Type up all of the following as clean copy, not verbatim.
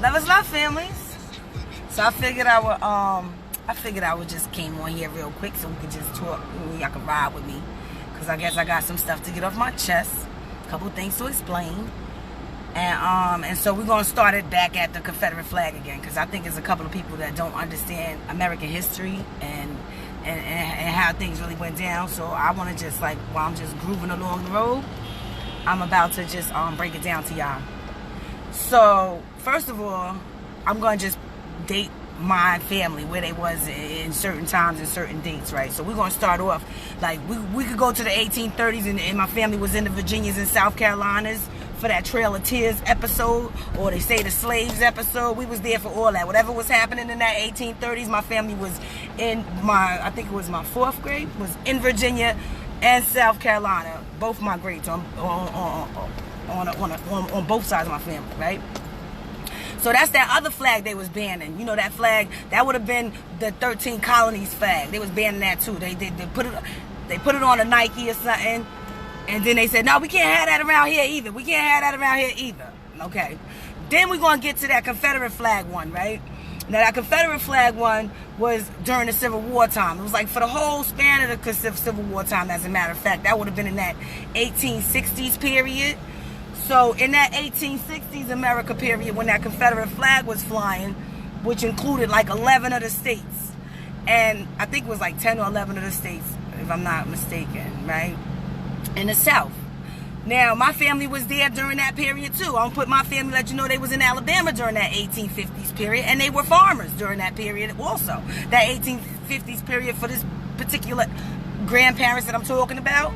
Lovers love families. So I figured I would just came on here real quick so we could just talk. Y'all could ride with me, cause I guess I got some stuff to get off my chest, a couple things to explain, and so we're gonna start it back at the Confederate flag again, cause I think there's a couple of people that don't understand American history and how things really went down. So I want to just, like, while I'm just grooving along the road, I'm about to just break it down to y'all. So first of all, I'm gonna just date my family where they was in certain times and certain dates, right? So we're gonna start off like we could go to the 1830s and my family was in the Virginias and South Carolinas for that Trail of Tears episode, or they say the slaves episode. We was there for all that. Whatever was happening in that 1830s, my family was in I think it was my 4th grade, was in Virginia and South Carolina. Both my grades on both sides of my family, right? So that's that other flag they was banning. You know, that flag, that would have been the 13 colonies flag. They was banning that too. They put it on a Nike or something. And then they said, no, we can't have that around here either. We can't have that around here either. Okay. Then we're going to get to that Confederate flag one, right? Now, that Confederate flag one was during the Civil War time. It was like for the whole span of the Civil War time, as a matter of fact. That would have been in that 1860s period. So in that 1860s America period, when that Confederate flag was flying, which included like 11 of the states, and I think it was like 10 or 11 of the states, if I'm not mistaken, right? In the South. Now, my family was there during that period too. I'm gonna put my family, let you know they was in Alabama during that 1850s period, and they were farmers during that period also. That 1850s period for this particular grandparents that I'm talking about,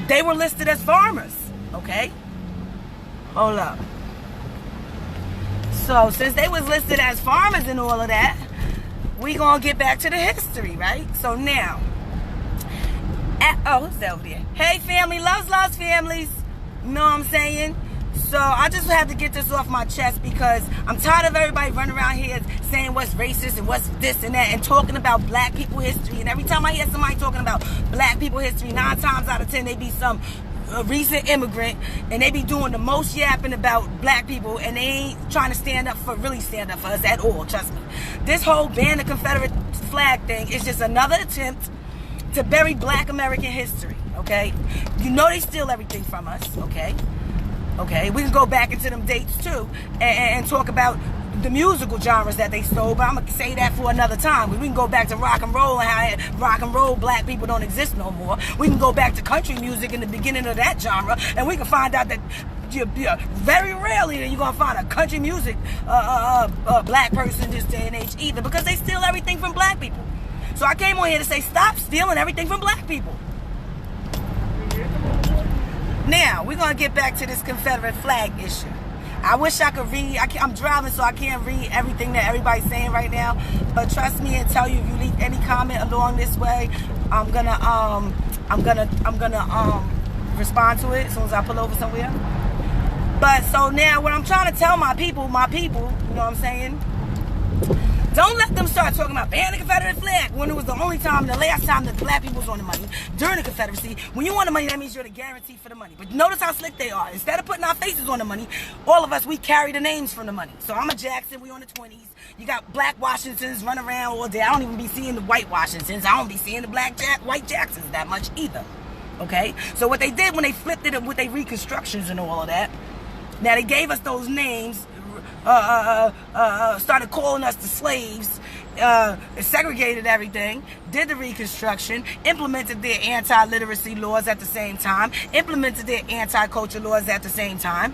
they were listed as farmers. Okay, hold up. So since they was listed as farmers and all of that, we gonna get back to the history, right? So now, who's that over there? Hey, family, loves families. You know what I'm saying? So I just have to get this off my chest because I'm tired of everybody running around here saying what's racist and what's this and that and talking about black people history. And every time I hear somebody talking about black people history, 9 times out of 10 they be some recent immigrant, and they be doing the most yapping about black people, and they ain't trying to really stand up for us at all. Trust me. This whole ban the Confederate flag thing is just another attempt to bury black American history. Okay, you know they steal everything from us. Okay, we can go back into them dates too and talk about the musical genres that they stole, but I'm gonna say that for another time. We can go back to rock and roll and how rock and roll black people don't exist no more. We can go back to country music in the beginning of that genre, and we can find out that very rarely you're gonna find a country music black person this day and age either, because they steal everything from black people. So I came on here to say, stop stealing everything from black people. Now we're gonna get back to this Confederate flag issue. I wish I could read. I'm driving, so I can't read everything that everybody's saying right now. But trust me and tell you, if you leave any comment along this way, I'm gonna respond to it as soon as I pull over somewhere. But so now, what I'm trying to tell my people, you know what I'm saying? Don't let them start talking about banning the Confederate flag when it was the last time that black people was on the money during the Confederacy. When you want the money, that means you're the guarantee for the money. But notice how slick they are. Instead of putting our faces on the money, all of us, we carry the names from the money. So I'm a Jackson, we on the 20s. You got black Washingtons running around all day. I don't even be seeing the white Washingtons. I don't be seeing the white Jacksons that much either. Okay? So what they did when they flipped it with their reconstructions and all of that, now they gave us those names, started calling us the slaves, segregated everything, did the reconstruction, implemented their anti-literacy laws at the same time, implemented their anti-culture laws at the same time,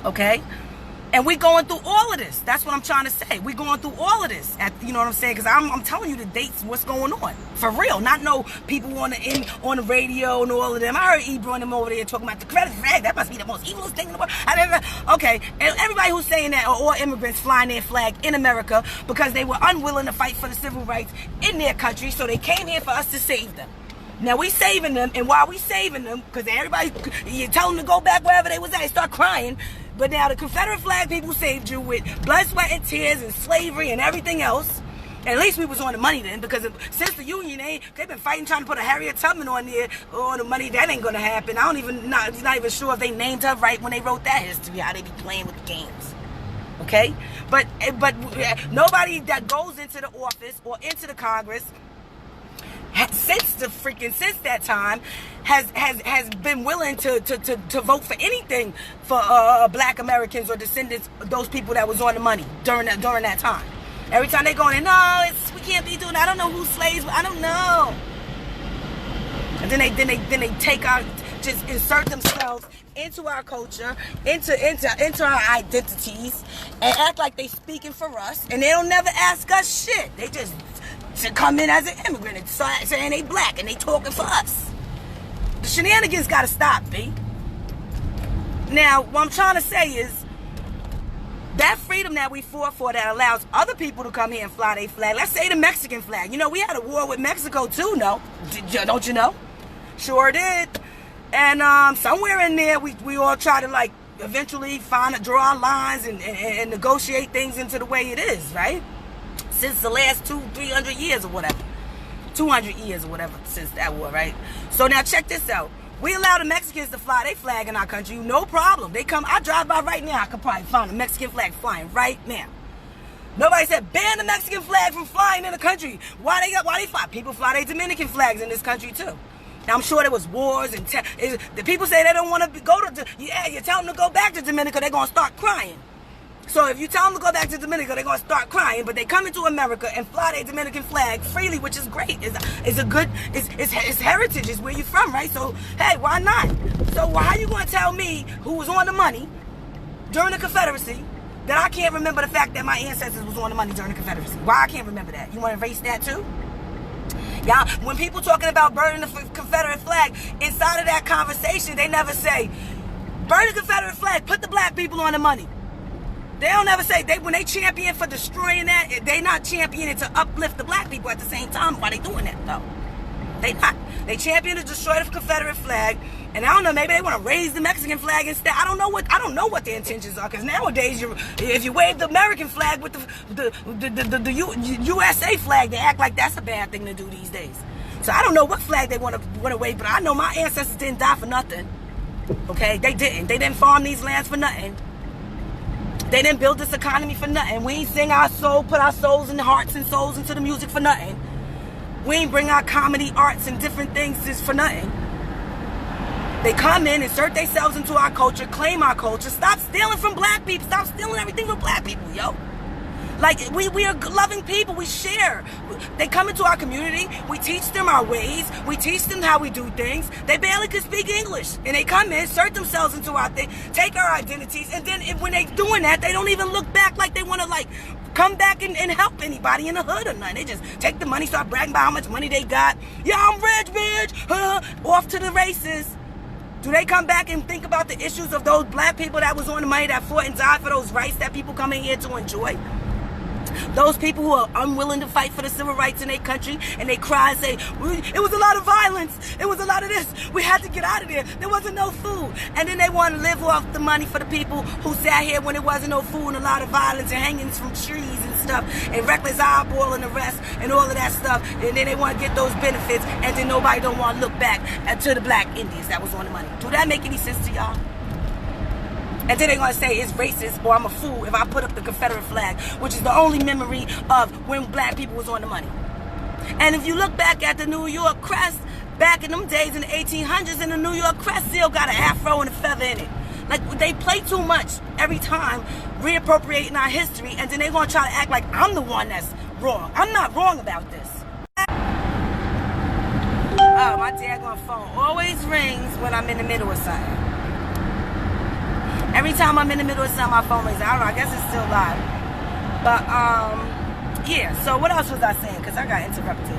okay? And we going through all of this. That's what I'm trying to say. We going through all of this. You know what I'm saying? Because I'm telling you the dates, what's going on. For real. Not no people on the radio and all of them. I heard Ebro and them over there talking about the Confederate flag. That must be the most evilest thing in the world. Okay. And everybody who's saying that are all immigrants flying their flag in America because they were unwilling to fight for the civil rights in their country. So they came here for us to save them. Now we saving them. And while we saving them, because everybody, you tell them to go back wherever they was at, they start crying. But now the Confederate flag people saved you with blood, sweat, and tears and slavery and everything else. And at least we was on the money then, because since the Union, they've been fighting trying to put a Harriet Tubman on there on the money. That ain't gonna happen. Not even sure if they named her right when they wrote that history, how they be playing with the games. Okay, but nobody that goes into the office or into the Congress since that time has been willing to vote for anything for black Americans or descendants of those people that was on the money during that time. Every time they go in, no, we can't be doing that. I don't know who slaves. I don't know. And then they take our, just insert themselves into our culture, into our identities, and act like they speaking for us, and they don't never ask us shit. They just come in as an immigrant and saying they black and they talking for us. The shenanigans gotta stop, B. Now, what I'm trying to say is that freedom that we fought for that allows other people to come here and fly their flag. Let's say the Mexican flag. You know, we had a war with Mexico too, no? Don't you know? Sure did. And somewhere in there, we all try to, like, eventually draw lines and negotiate things into the way it is, right? Since the last 200-300 years or whatever. 200 years or whatever since that war, right? So now check this out. We allow the Mexicans to fly their flag in our country, no problem. They come, I drive by right now, I could probably find a Mexican flag flying right now. Nobody said ban the Mexican flag from flying in the country. Why they fly? People fly their Dominican flags in this country too. Now, I'm sure there was wars and the people say they don't want to go to, yeah, you tell them to go back to Dominica, they're going to start crying. So if you tell them to go back to Dominica, they're going to start crying, but they come into America and fly their Dominican flag freely, which is great. It's a good, it's heritage, it's where you're from, right? So, hey, why not? So how you going to tell me, who was on the money during the Confederacy, that I can't remember the fact that my ancestors was on the money during the Confederacy? Why I can't remember that? You want to erase that too? Yeah, when people talking about burning the Confederate flag, inside of that conversation, they never say, burn the Confederate flag, put the black people on the money. They don't ever say, when they champion for destroying that, they not championing to uplift the black people at the same time. Why they doing that, though? They not. They champion to destroy the Confederate flag, and I don't know, maybe they want to raise the Mexican flag instead. I don't know what their intentions are, because nowadays, if you wave the American flag with the USA flag, they act like that's a bad thing to do these days. So I don't know what flag they want to wave, but I know my ancestors didn't die for nothing. Okay, they didn't. They didn't farm these lands for nothing. They didn't build this economy for nothing. We ain't sing our soul, put our souls and hearts and souls into the music for nothing. We ain't bring our comedy, arts, and different things just for nothing. They come in, insert themselves into our culture, claim our culture. Stop stealing from black people. Stop stealing everything from black people, yo. Like, we are loving people. We share. They come into our community. We teach them our ways. We teach them how we do things. They barely can speak English. And they come in, insert themselves into our thing, take our identities, and then when they doing that, they don't even look back like they want to, like, come back and help anybody in the hood or nothing. They just take the money, start bragging about how much money they got. Yeah, I'm rich, bitch. Off to the races. Do they come back and think about the issues of those black people that was on the money, that fought and died for those rights that people come in here to enjoy? Those people who are unwilling to fight for the civil rights in their country, and they cry and say, it was a lot of violence, it was a lot of this, we had to get out of there, there wasn't no food. And then they want to live off the money for the people who sat here when there wasn't no food and a lot of violence and hangings from trees and stuff, and reckless eyeball and the rest, and all of that stuff. And then they want to get those benefits, and then nobody don't want to look back to the black Indians that was on the money. Do that make any sense to y'all? And then they're going to say it's racist or I'm a fool if I put up the Confederate flag, which is the only memory of when black people was on the money. And if you look back at the New York crest, back in them days in the 1800s, and the New York crest still got an afro and a feather in it. Like, they play too much every time, reappropriating our history, and then they're going to try to act like I'm the one that's wrong. I'm not wrong about this. Oh, my daggone phone always rings when I'm in the middle of something. Every time I'm in the middle of something, my phone rings. I don't know, I guess it's still live. But, yeah, so what else was I saying? Because I got interrupted.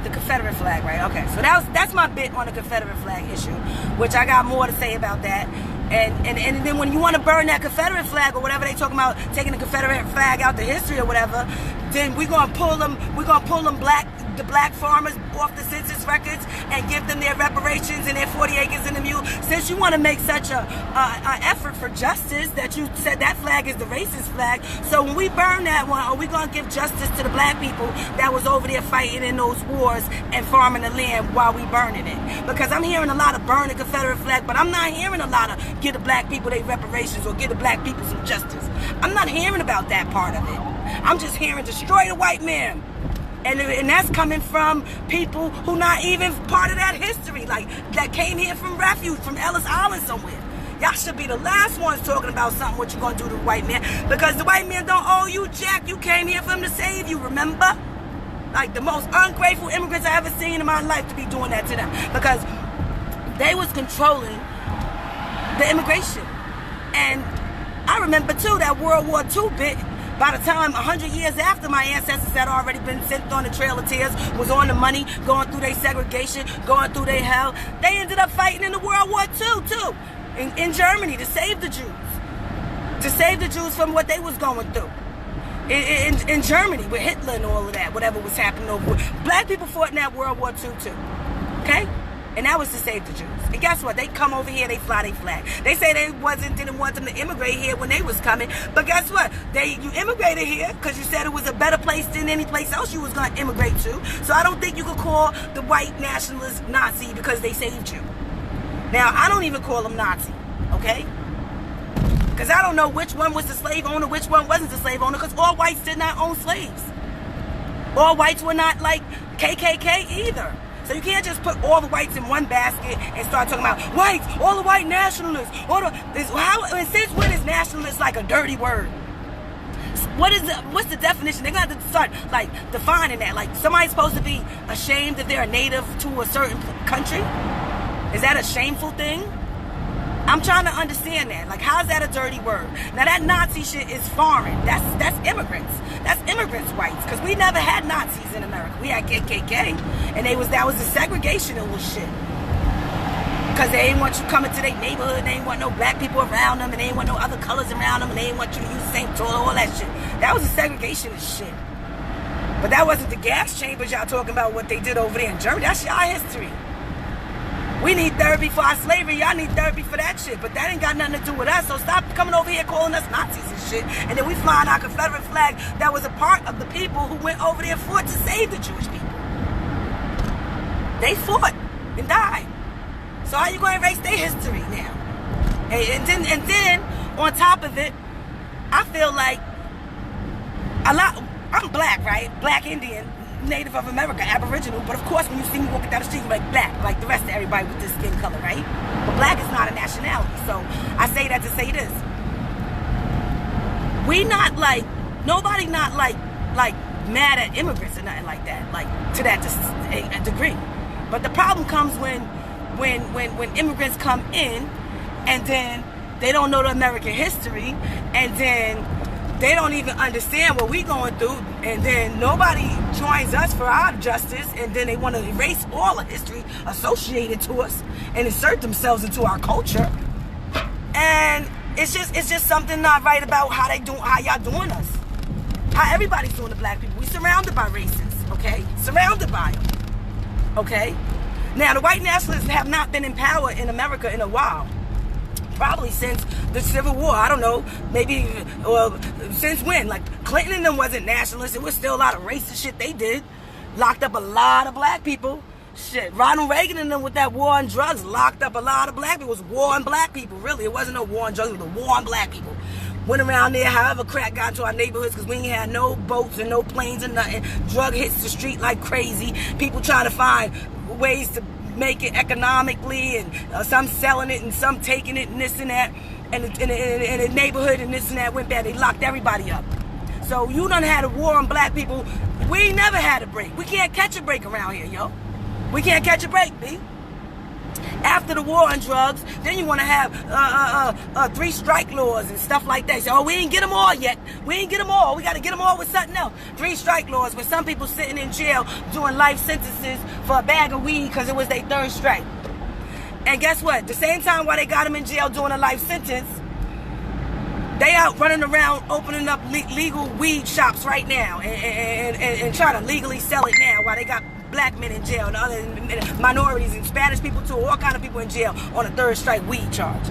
The Confederate flag, right? Okay, so that's my bit on the Confederate flag issue, which I got more to say about that. And then when you want to burn that Confederate flag or whatever they talking about, taking the Confederate flag out the history or whatever, then we're gonna pull them black the black farmers off the census records and give them their reparations and their 40 acres and the mule. Since you want to make such a effort for justice that you said that flag is the racist flag, so when we burn that one, are we going to give justice to the black people that was over there fighting in those wars and farming the land while we burning it? Because I'm hearing a lot of burn the Confederate flag, but I'm not hearing a lot of give the black people their reparations or give the black people some justice. I'm not hearing about that part of it. I'm just hearing destroy the white man. And that's coming from people who not even part of that history, like that came here from refuge, from Ellis Island somewhere. Y'all should be the last ones talking about something what you gonna do to the white man, because the white man don't owe you jack. You came here for him to save you, remember? Like the most ungrateful immigrants I ever seen in my life to be doing that to them, because they was controlling the immigration. And I remember too that World War II bit. By the time 100 years after my ancestors had already been sent on the Trail of Tears, was on the money, going through their segregation, going through their hell, they ended up fighting in the World War II too, in Germany, to save the Jews from what they was going through. In Germany with Hitler and all of that, whatever was happening over. Black people fought in that World War II too, okay? And that was to save the Jews. And guess what? They come over here, they fly their flag. They say they didn't want them to immigrate here when they was coming. But guess what? You immigrated here because you said it was a better place than any place else you was going to immigrate to. So I don't think you could call the white nationalists Nazi because they saved you. Now, I don't even call them Nazi, okay? Because I don't know which one was the slave owner, which one wasn't the slave owner, because all whites did not own slaves. All whites were not like KKK either. So you can't just put all the whites in one basket and start talking about whites, all the white nationalists. Since when is nationalist like a dirty word? What's the definition? They're going to have to start like defining that. Like somebody's supposed to be ashamed if they're a native to a certain country? Is that a shameful thing? I'm trying to understand that. Like, how's that a dirty word? Now, that Nazi shit is foreign. That's immigrants. That's immigrants' whites. Because we never had Nazis in America. We had KKK. And that was the segregation and shit. Because they ain't want you coming to their neighborhood. They ain't want no black people around them. And they ain't want no other colors around them. And they ain't want you to use the same toilet, all that shit. That was the segregationist shit. But that wasn't the gas chambers y'all talking about what they did over there in Germany. That's y'all history. We need therapy for our slavery. Y'all need therapy for that shit. But that ain't got nothing to do with us. So stop coming over here calling us Nazis and shit. And then we flying our Confederate flag that was a part of the people who went over there for to save the Jewish people. They fought and died. So how you going to erase their history now? And then on top of it, I feel like I'm black, right? Black Indian. Native of America, Aboriginal, but of course when you see me walking down the street, you're like black, like the rest of everybody with this skin color, right? But black is not a nationality, so I say that to say this. Nobody not like mad at immigrants or nothing like that, like to that degree. But the problem comes when immigrants come in and then they don't know the American history and then they don't even understand what we're going through, and then nobody joins us for our justice, and then they want to erase all the history associated to us and insert themselves into our culture. And it's just something not right about how y'all doing us. How everybody's doing the black people. We surrounded by racists, okay? Surrounded by them, okay? Now, the white nationalists have not been in power in America in a while. Probably since the Civil War. I don't know. Maybe, since when? Like, Clinton and them wasn't nationalists. It was still a lot of racist shit they did. Locked up a lot of black people. Shit. Ronald Reagan and them with that war on drugs locked up a lot of black people. It was war on black people, really. It wasn't no war on drugs. It was a war on black people. Went around there, however crack got into our neighborhoods, because we ain't had no boats and no planes and nothing. Drug hits the street like crazy. People trying to find ways to make it economically, and some selling it and some taking it and this and that, and in the neighborhood and this and that went bad. They locked everybody up. So you done had a war on black people. We ain't never had a break. We can't catch a break around here, yo. We can't catch a break, B. After the war on drugs, then you want to have 3 strike laws and stuff like that. So, we ain't get them all yet. We ain't get them all. We got to get them all with something else. 3 strike laws with some people sitting in jail doing life sentences for a bag of weed because it was their 3rd strike. And guess what? The same time while they got them in jail doing a life sentence, They out running around opening up legal weed shops right now and trying to legally sell it now while they got black men in jail and other minorities and Spanish people too, all kind of people in jail on a third strike weed charge.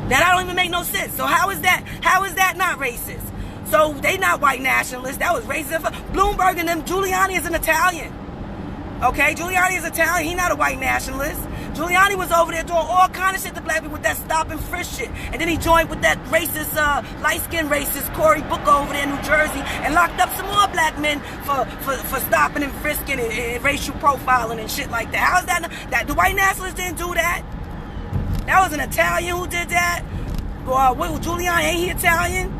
That don't even make no sense. So how is that not racist? So they not white nationalists. That was racist. Bloomberg and them, Giuliani is an Italian. Okay, Giuliani is Italian. He not a white nationalist. Giuliani was over there doing all kind of shit to black people with that stop and frisk shit. And then he joined with that racist, light-skinned racist Cory Booker over there in New Jersey and locked up some more black men for stopping and frisking and racial profiling and shit like that. How's that the white nationalists didn't do that? That was an Italian who did that. Giuliani, ain't he Italian?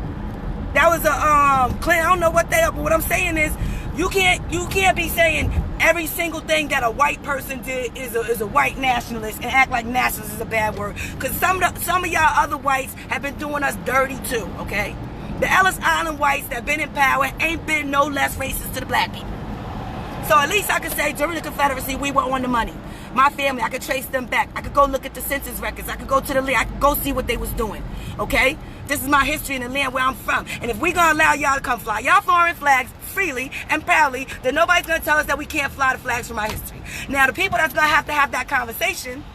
That was a Clinton. I don't know what they are, but what I'm saying is you can't be saying every single thing that a white person did is a white nationalist and act like nationalist is a bad word. Because some of y'all other whites have been doing us dirty too, okay? The Ellis Island whites that been in power ain't been no less racist to the black people. So at least I could say during the Confederacy we were on the money. My family, I could trace them back. I could go look at the census records. I could go to the land. I could go see what they was doing, okay? This is my history in the land where I'm from. And if we gonna allow y'all to come fly y'all foreign flags freely and proudly, then nobody's gonna tell us that we can't fly the flags from our history. Now, the people that's gonna have that conversation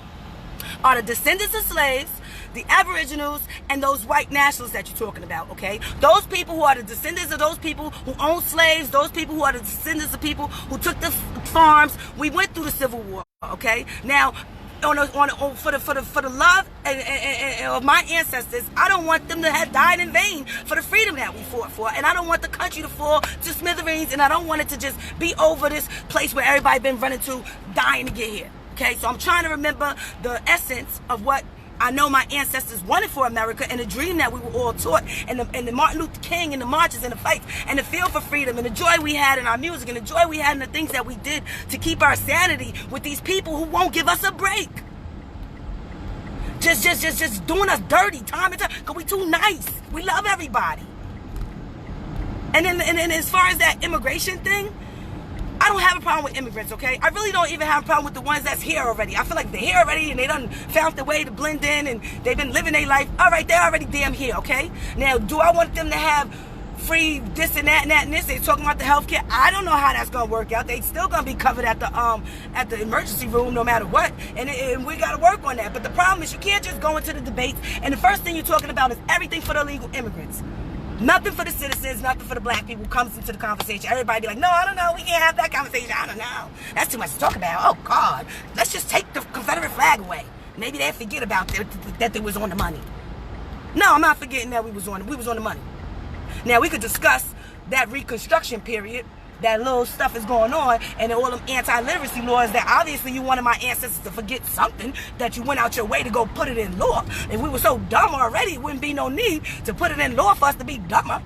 are the descendants of slaves, the aboriginals, and those white nationalists that you're talking about, okay? Those people who are the descendants of those people who owned slaves, those people who are the descendants of people who took the farms. We went through the Civil War, okay? Now, for the love of my ancestors, I don't want them to have died in vain for the freedom that we fought for, and I don't want the country to fall to smithereens, and I don't want it to just be over this place where everybody been running to, dying to get here, okay? So I'm trying to remember the essence of what I know my ancestors wanted for America and the dream that we were all taught, and the Martin Luther King and the marches and the fights and the feel for freedom and the joy we had in our music and the joy we had in the things that we did to keep our sanity with these people who won't give us a break. Just doing us dirty time and time because we too nice. We love everybody. And then as far as that immigration thing, I don't have a problem with immigrants, okay? I really don't even have a problem with the ones that's here already. I feel like they're here already and they done found their way to blend in and they've been living their life. All right, they're already damn here, okay? Now, do I want them to have free this and that and that and this? They're talking about the health care. I don't know how that's going to work out. They still going to be covered at the emergency room no matter what. And we got to work on that. But the problem is you can't just go into the debates and the first thing you're talking about is everything for the illegal immigrants. Nothing for the citizens, nothing for the black people who comes into the conversation. Everybody be like, no, I don't know. We can't have that conversation. I don't know. That's too much to talk about. Oh, God. Let's just take the Confederate flag away. Maybe they forget about that they was on the money. No, I'm not forgetting that we was on the money. Now, we could discuss that Reconstruction period, that little stuff is going on, and all them anti-literacy laws that obviously you wanted my ancestors to forget something that you went out your way to go put it in law. If we were so dumb already, it wouldn't be no need to put it in law for us to be dumber.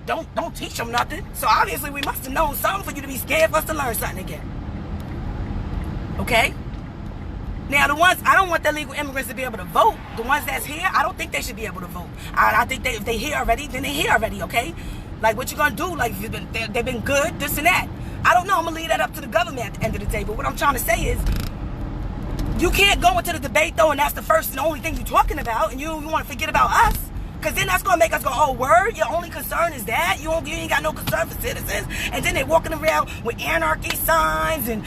Don't teach them nothing. So obviously we must have known something for you to be scared for us to learn something again. Okay? Now, the ones, I don't want the illegal immigrants to be able to vote. The ones that's here, I don't think they should be able to vote. I think if they here already, then they here already, okay? Like, what you gonna do? Like, they've been good, this and that. I don't know. I'm gonna leave that up to the government at the end of the day. But what I'm trying to say is, you can't go into the debate, though, and that's the first and only thing you're talking about, and you want to forget about us. Because then that's going to make us go, oh, word? Your only concern is that? You ain't got no concern for citizens? And then they walking around with anarchy signs and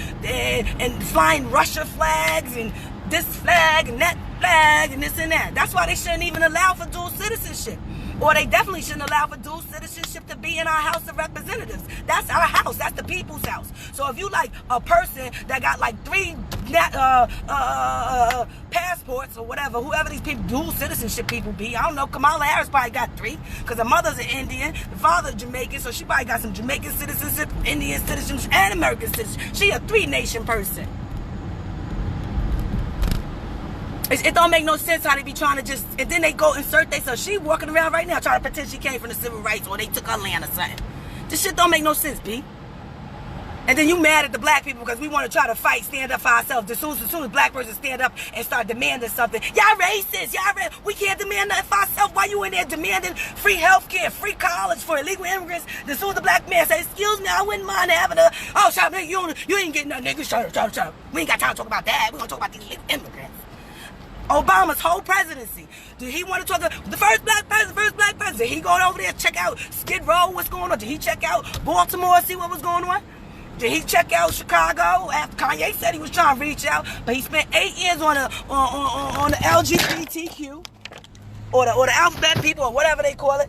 flying Russia flags and this flag and that flag and this and that. That's why they shouldn't even allow for dual citizenship. Or they definitely shouldn't allow for dual citizenship to be in our House of Representatives. That's our house. That's the people's house. So if you like a person that got like 3 passports or whatever, whoever these people, dual citizenship people be, I don't know, Kamala Harris probably got 3 because her mother's an Indian, the father's Jamaican, so she probably got some Jamaican citizenship, Indian citizenship, and American citizenship. She a 3-nation person. It don't make no sense how they be trying to just, and then they go insert themselves. She walking around right now trying to pretend she came from the civil rights or they took her land or something. This shit don't make no sense, B. And then you mad at the black people because we want to try to fight, stand up for ourselves. As soon as black person stand up and start demanding something, y'all racist, we can't demand nothing for ourselves. Why you in there demanding free health care, free college for illegal immigrants? As soon as the black man says, excuse me, I wouldn't mind having a, oh, shut up, you ain't getting nothing, nigga, shut up. We ain't got time to talk about that. We gonna talk about these illegal immigrants. Obama's whole presidency. Did he want to talk about the first black president? Did he go over there check out Skid Row, what's going on? Did he check out Baltimore, see what was going on? Did he check out Chicago? After Kanye said he was trying to reach out, but he spent 8 years on the LGBTQ or the alphabet people or whatever they call it.